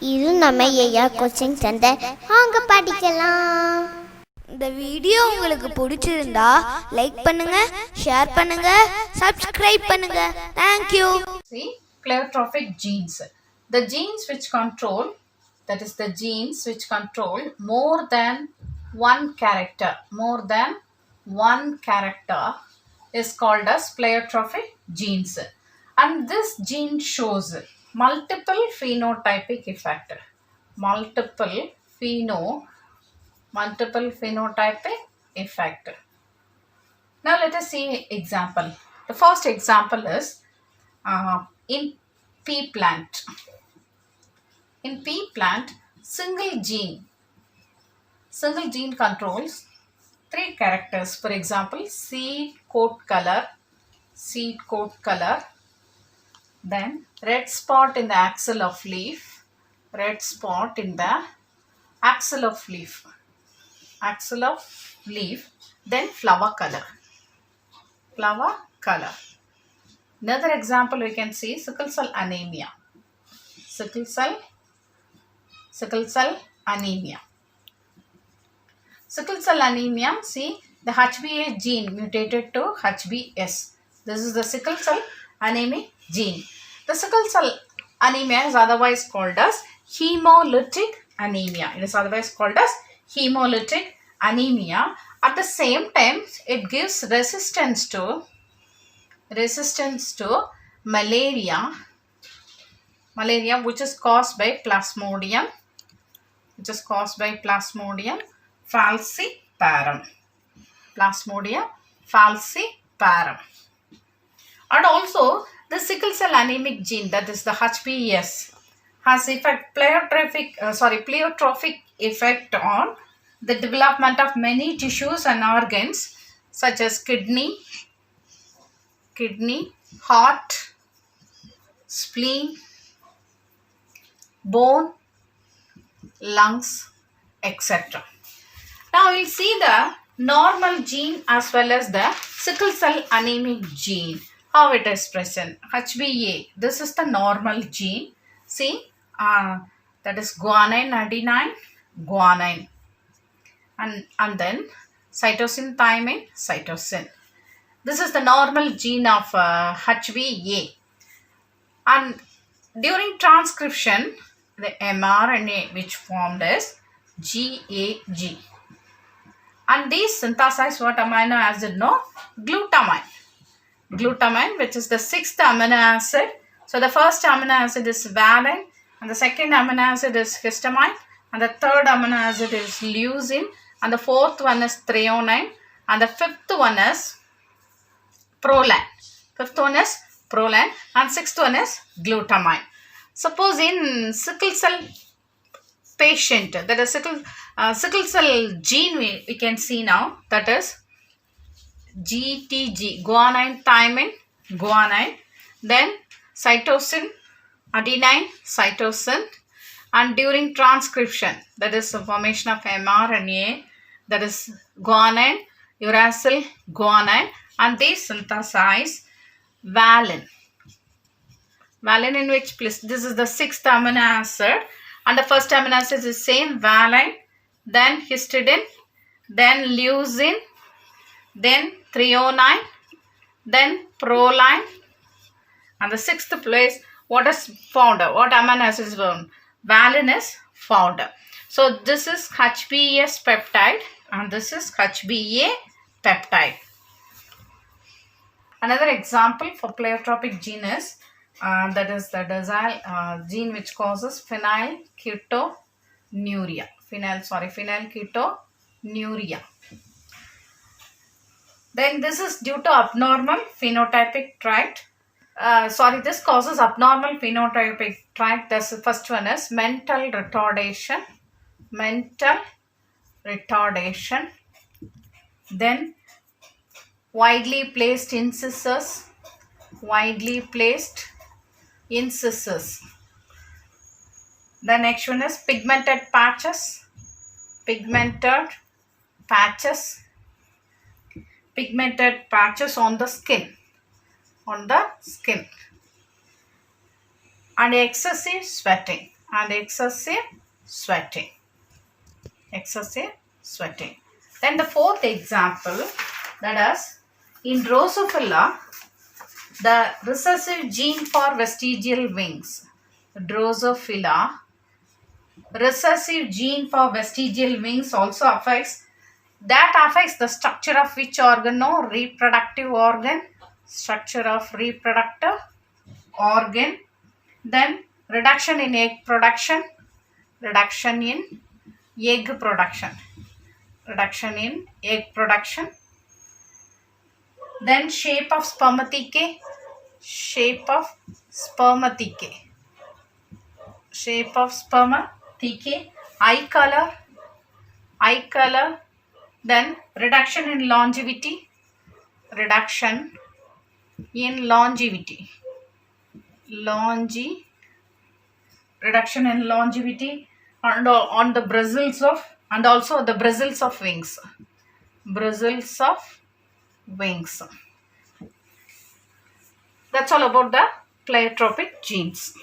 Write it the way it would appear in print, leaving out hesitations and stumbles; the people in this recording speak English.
இது நம்ம ஐயா கோச்சிங் சென்டர். வாங்க படிக்கலாம். இந்த வீடியோ உங்களுக்கு பிடிச்சிருந்தா லைக் பண்ணுங்க, ஷேர் பண்ணுங்க, சப்ஸ்கிரைப் பண்ணுங்க. Thank you. See, pleiotropic genes. The genes which control, that is the genes which control more than one character is called as pleiotropic genes. And this gene shows multiple phenotypic effect. Multiple phenotypic effect. Now let us see example. The first example is in pea plant. In pea plant, single gene controls 3 characters. For example, seed coat color, then red spot in the axil of leaf, then flower color. Another example we can see sickle cell anemia. Sickle cell anemia, see the HbA gene mutated to HbS. This is the sickle cell anemic gene. The sickle cell anemia is otherwise called as hemolytic anemia. It is otherwise called as hemolytic anemia. At the same time, it gives resistance to malaria, which is caused by Plasmodium falciparum. And also the sickle cell anemic gene, that is the HbS, has pleiotropic effect on the development of many tissues and organs such as kidney, heart, spleen, bone, lungs, etc. Now we'll see the normal gene as well as the sickle cell anemic gene, how it is present. HbA, this is the normal gene. See, that is guanine, adenine, guanine, and then cytosine, thymine, cytosine. This is the normal gene of HbA. And during transcription, the mRNA which formed is GAG. And these synthesize what amino acid? No, glutamine, which is the 6th amino acid. So the first amino acid is valine, and the second amino acid is histamine, and the third amino acid is leucine, and the fourth one is threonine, and the fifth one is proline, and sixth one is glutamine. Suppose in sickle cell patient, that is sickle cell gene we can see now, that is GTG, guanine, thymine, guanine, then cytosine, adenine, cytosine, and during transcription, that is the formation of mRNA, that is guanine, uracil, guanine, and they synthesize valine. Valine in which place? This is the 6th amino acid, and the first amino acid is same, valine, then histidine, then leucine, then threonine, then proline, and the 6th place, what is found? What amino acid is found? Valine is found. So this is HbS peptide, and this is HbA peptide. Another example for pleiotropic gene is that is the diazyl gene which causes phenylketonuria. Then this is due to abnormal phenotypic trait. This causes abnormal phenotypic trait. The first one is mental retardation. Then widely placed incisors. The next one is pigmented patches. On the skin. And excessive sweating. and excessive sweating. Excessive sweating. Then the fourth example, that is in Drosophila, the recessive gene for vestigial wings. Drosophila, recessive gene for vestigial wings also affects. That affects the structure of which organ? No, reproductive organ. Structure of reproductive organ. Then reduction in egg production. Reduction in egg production. Reduction in egg production. Then shape of spermathecae. Shape of spermathecae. Shape of spermathecae. Eye color. Eye color. Then reduction in longevity. Reduction in longevity. Reduction in longevity and on the bristles of, and also the bristles of wings. Bristles of wings. That's all about the pleiotropic genes.